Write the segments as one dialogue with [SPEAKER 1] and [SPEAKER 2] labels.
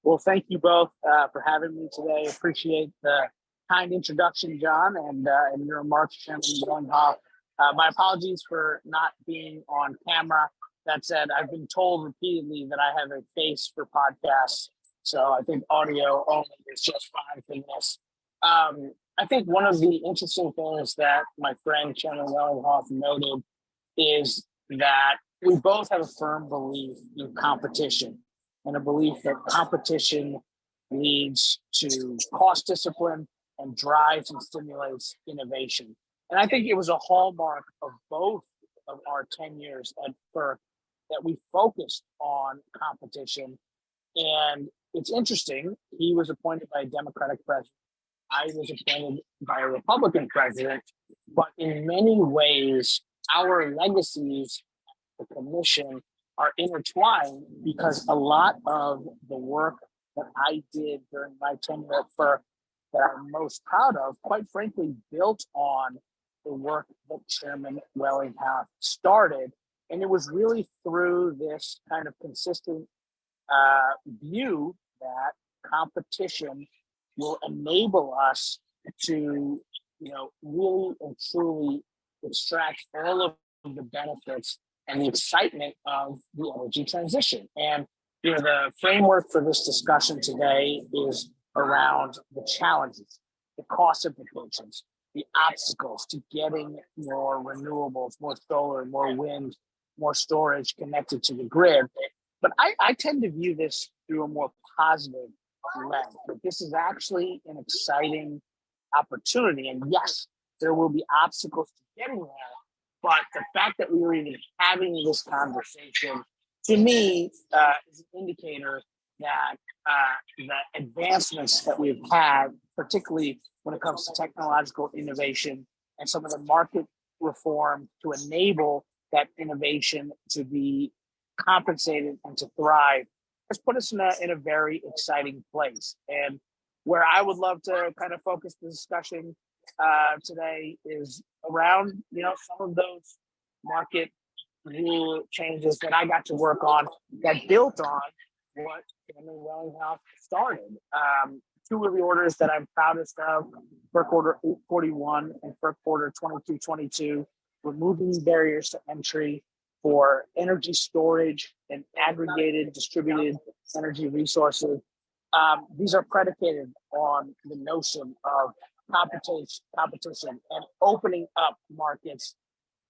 [SPEAKER 1] Well, thank you both for having me today. Appreciate the kind introduction, John, and your remarks, Chairman Willenhoff. My apologies for not being on camera. That said, I've been told repeatedly that I have a face for podcasts, so I think audio only is just fine for this. I think one of the interesting things that my friend Chairman Willenhoff noted is that we both have a firm belief in competition and a belief that competition leads to cost discipline and drives and stimulates innovation. And I think it was a hallmark of both of our tenures at FERC that we focused on competition. And it's interesting, he was appointed by a Democratic president. I was appointed by a Republican president, but in many ways, our legacies, the commission, are intertwined because a lot of the work that I did during my tenure at FERC that I'm most proud of, quite frankly, built on the work that Chairman Wellinghouse started. And it was really through this kind of consistent view that competition will enable us to, really and truly extract all of the benefits and the excitement of the energy transition. And the framework for this discussion today is around the challenges, the cost implications, the obstacles to getting more renewables, more solar, more wind, more storage connected to the grid. But I tend to view this through a more positive lens. But this is actually an exciting opportunity. And yes, there will be obstacles to getting there. But the fact that we were even having this conversation, to me, is an indicator that the advancements that we've had, particularly when it comes to technological innovation and some of the market reform to enable that innovation to be compensated and to thrive, has put us in a very exciting place. And where I would love to kind of focus the discussion today is around, some of those market rule changes that I got to work on that built on what Chairman Wellinghouse started. Two of the orders that I'm proudest of, FERC Order 841 and FERC Order 2222, removing barriers to entry for energy storage and aggregated distributed energy resources. These are predicated on the notion of competition and opening up markets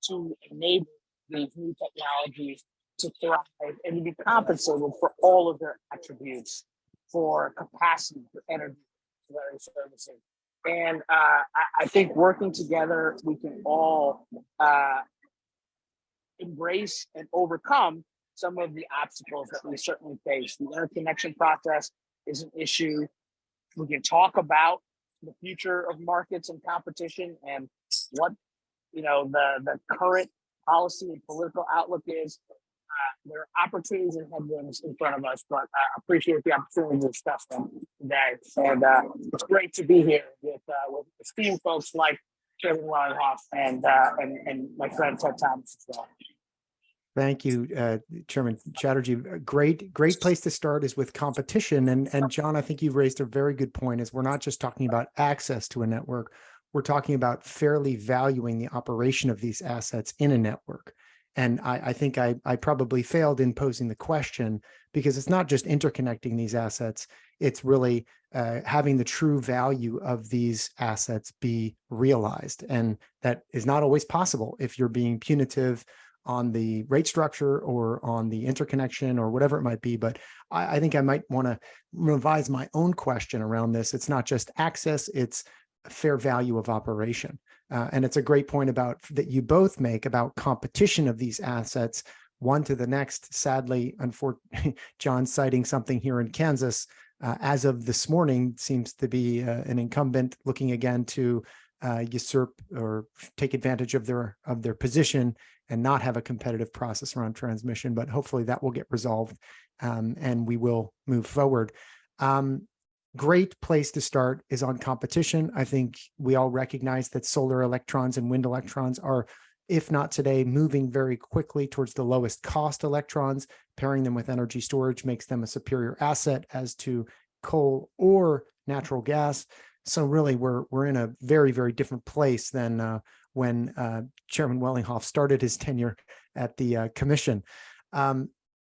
[SPEAKER 1] to enable these new technologies to thrive and to be compensated for all of their attributes, for capacity, for energy, for services. And I think working together, we can all embrace and overcome some of the obstacles that we certainly face. The interconnection process is an issue. We can talk about the future of markets and competition and what the current policy and political outlook is. There are opportunities and headwinds in front of us, but I appreciate the opportunity to discuss them today. And it's great to be here with esteemed folks like Chairman Wellinghoff and my friend Ted Thomas as well.
[SPEAKER 2] Thank you, Chairman Chatterjee. Great place to start is with competition. And John, I think you've raised a very good point, is we're not just talking about access to a network, we're talking about fairly valuing the operation of these assets in a network. And I think I probably failed in posing the question, because it's not just interconnecting these assets, it's really having the true value of these assets be realized. And that is not always possible if you're being punitive on the rate structure or on the interconnection or whatever it might be. But I think I might want to revise my own question around this. It's not just access, it's fair value of operation. And it's a great point about that you both make about competition of these assets, one to the next. Sadly, unfortunately, John citing something here in Kansas, as of this morning, seems to be an incumbent looking again to usurp or take advantage of their position and not have a competitive process around transmission. But hopefully that will get resolved, and we will move forward. Great place to start is on competition. I think we all recognize that solar electrons and wind electrons are, if not today, moving very quickly towards the lowest cost electrons, pairing them with energy storage makes them a superior asset as to coal or natural gas. So really, we're in a very, very different place than when Chairman Wellinghoff started his tenure at the commission.